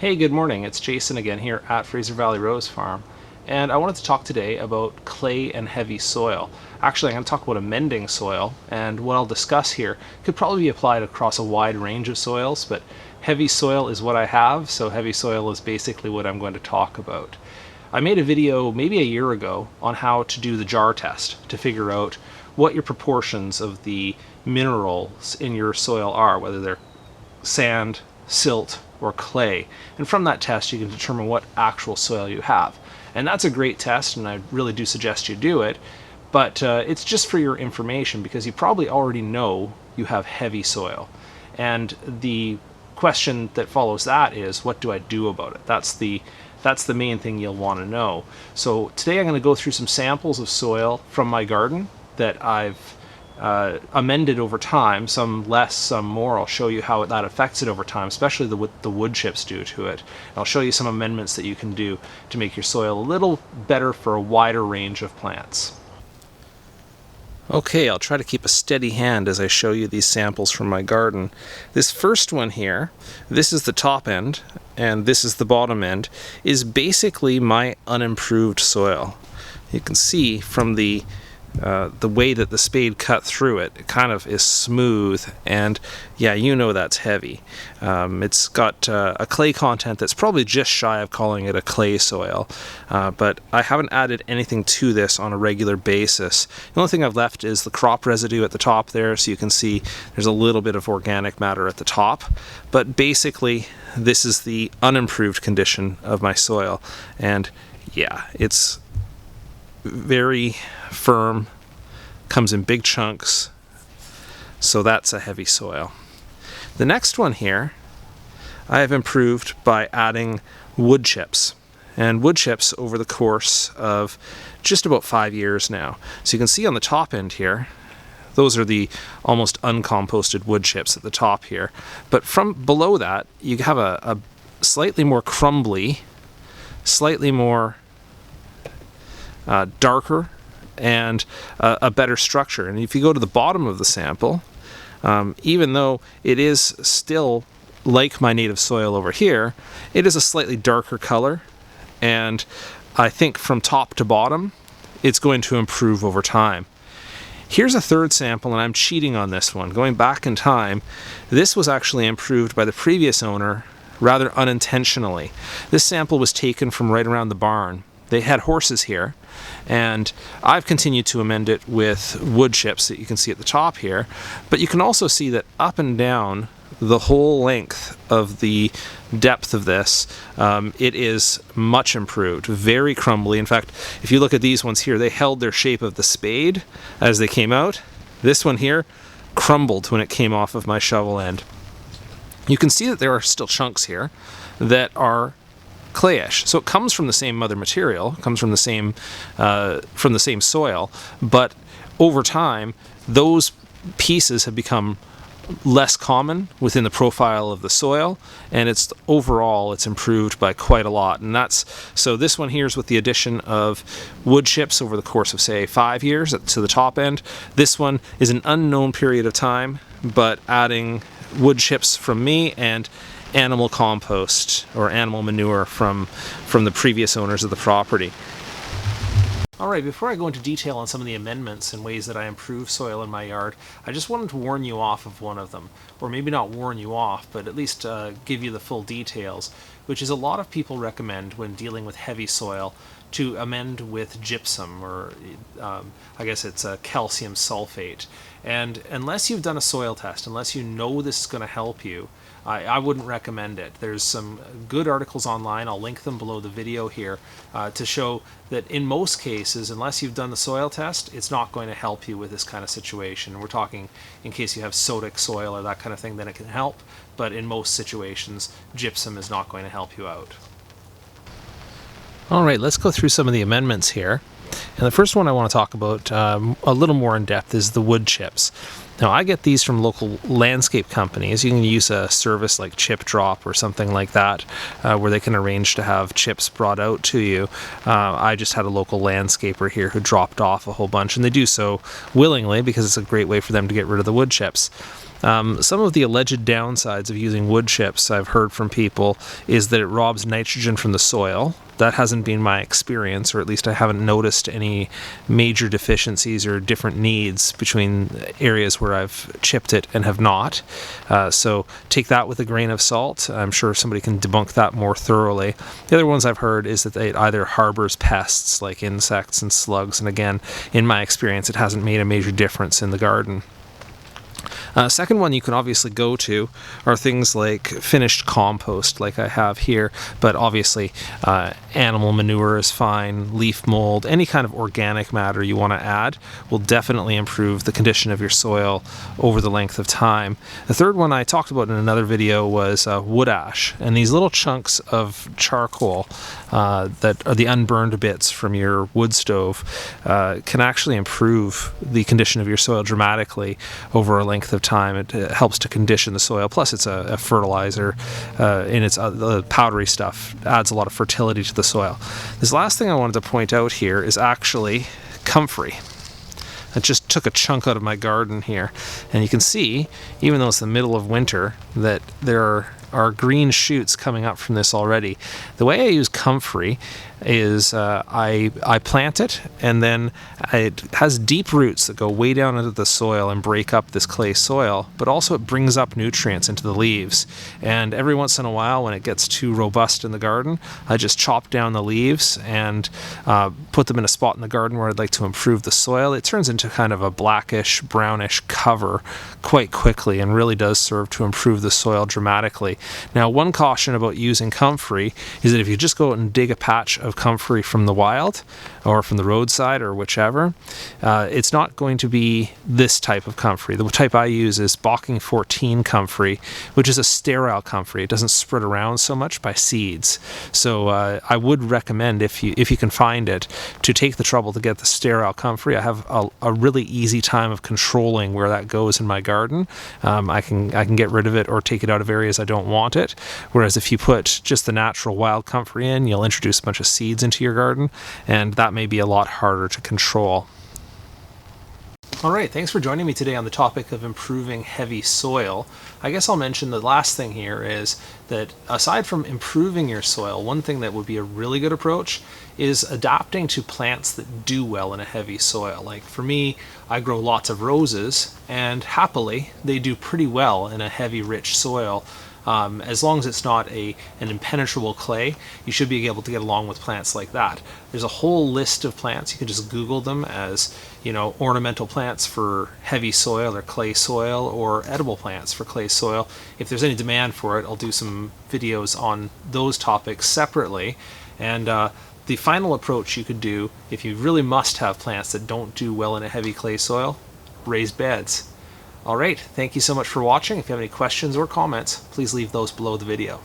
Hey, good morning. It's Jason again here at Fraser Valley Rose Farm. And I wanted to talk today about clay and heavy soil. Actually, I'm going to talk about amending soil, and what I'll discuss here could probably be applied across a wide range of soils, but heavy soil is what I have, so heavy soil is basically what I'm going to talk about. I made a video maybe a year ago on how to do the jar test to figure out what your proportions of the minerals in your soil are, whether they're sand, silt, or clay. And from that test, you can determine what actual soil you have. And that's a great test, and I really do suggest you do it. But it's just for your information because you probably already know you have heavy soil. And the question that follows that is, what do I do about it? That's the main thing you'll want to know. So today I'm going to go through some samples of soil from my garden that I've amended over time, some less, some more. I'll show you how that affects it over time, especially the wood chips do to it. I'll show you some amendments that you can do to make your soil a little better for a wider range of plants. Okay, I'll try to keep a steady hand as I show you these samples from my garden. This first one here, this is the top end, and this is the bottom end, is basically my unimproved soil. You can see from the way that the spade cut through it, it kind of is smooth, and yeah, you know that's heavy. It's got a clay content that's probably just shy of calling it a clay soil, but I haven't added anything to this on a regular basis. The only thing I've left is the crop residue at the top there, so you can see there's a little bit of organic matter at the top, but basically this is the unimproved condition of my soil, and yeah, it's very firm, comes in big chunks, so that's a heavy soil. The next one here I have improved by adding wood chips, and wood chips over the course of just about 5 years now. So you can see on the top end here, those are the almost uncomposted wood chips at the top here, but from below that you have a slightly more crumbly, slightly more darker, and a better structure. And if you go to the bottom of the sample, even though it is still like my native soil over here, it is a slightly darker color, and I think from top to bottom it's going to improve over time. Here's a third sample, and I'm cheating on this one. Going back in time, this was actually improved by the previous owner rather unintentionally. This sample was taken from right around the barn. They had horses here, and I've continued to amend it with wood chips that you can see at the top here, but you can also see that up and down the whole length of the depth of this, it is much improved, very crumbly. In fact, if you look at these ones here, they held their shape of the spade as they came out. This one here crumbled when it came off of my shovel end. You can see that there are still chunks here that are clayish, so it comes from the same mother material, comes from the same soil, but over time those pieces have become less common within the profile of the soil, and it's improved by quite a lot. And so this one here is with the addition of wood chips over the course of, say, 5 years to the top end. This one is an unknown period of time, but adding wood chips from me and animal compost or animal manure from the previous owners of the property. Alright, before I go into detail on some of the amendments and ways that I improve soil in my yard, I just wanted to warn you off of one of them. Or maybe not warn you off, but at least give you the full details, which is a lot of people recommend when dealing with heavy soil to amend with gypsum, or I guess it's a calcium sulfate. And unless you've done a soil test, unless you know this is going to help you, I wouldn't recommend it. There's some good articles online, I'll link them below the video here, to show that in most cases, unless you've done the soil test, it's not going to help you with this kind of situation. We're talking in case you have sodic soil or that kind of thing, then it can help, but in most situations, gypsum is not going to help you out. Alright, let's go through some of the amendments here. And the first one I want to talk about a little more in depth is the wood chips. Now, I get these from local landscape companies. You can use a service like Chip Drop or something like that, where they can arrange to have chips brought out to you. I just had a local landscaper here who dropped off a whole bunch, and they do so willingly because it's a great way for them to get rid of the wood chips. Some of the alleged downsides of using wood chips I've heard from people is that it robs nitrogen from the soil. That hasn't been my experience, or at least I haven't noticed any major deficiencies or different needs between areas where I've chipped it and have not. So take that with a grain of salt. I'm sure somebody can debunk that more thoroughly. The other ones I've heard is that it either harbors pests like insects and slugs, and again, in my experience, it hasn't made a major difference in the garden. Second one you can obviously go to are things like finished compost like I have here, but obviously animal manure is fine, leaf mold, any kind of organic matter you want to add will definitely improve the condition of your soil over the length of time. The third one I talked about in another video was wood ash, and these little chunks of charcoal that are the unburned bits from your wood stove can actually improve the condition of your soil dramatically over a length of time. It helps to condition the soil. Plus, it's a fertilizer in its powdery stuff. Adds a lot of fertility to the soil. This last thing I wanted to point out here is actually comfrey. I just took a chunk out of my garden here, and you can see, even though it's the middle of winter, that there are green shoots coming up from this already. The way I use comfrey is I plant it, and then it has deep roots that go way down into the soil and break up this clay soil, but also it brings up nutrients into the leaves. And every once in a while, when it gets too robust in the garden, I just chop down the leaves and put them in a spot in the garden where I'd like to improve the soil. It turns into kind of a blackish, brownish cover quite quickly and really does serve to improve the soil dramatically. Now, one caution about using comfrey is that if you just go out and dig a patch of comfrey from the wild or from the roadside or whichever, it's not going to be this type of comfrey. The type I use is Bocking 14 comfrey, which is a sterile comfrey. It doesn't spread around so much by seeds. So I would recommend, if you can find it, to take the trouble to get the sterile comfrey. I have a really easy time of controlling where that goes in my garden. I can get rid of it or take it out of areas I don't want it. Whereas if you put just the natural wild comfrey in, you'll introduce a bunch of seeds into your garden, and that may be a lot harder to control. Alright, thanks for joining me today on the topic of improving heavy soil. I guess I'll mention the last thing here is that aside from improving your soil, one thing that would be a really good approach is adapting to plants that do well in a heavy soil. Like for me, I grow lots of roses, and happily they do pretty well in a heavy, rich soil. As long as it's not an impenetrable clay, you should be able to get along with plants like that. There's a whole list of plants. You can just Google them as, ornamental plants for heavy soil or clay soil, or edible plants for clay soil. If there's any demand for it, I'll do some videos on those topics separately. And the final approach you could do, if you really must have plants that don't do well in a heavy clay soil, raised beds. Alright, thank you so much for watching. If you have any questions or comments, please leave those below the video.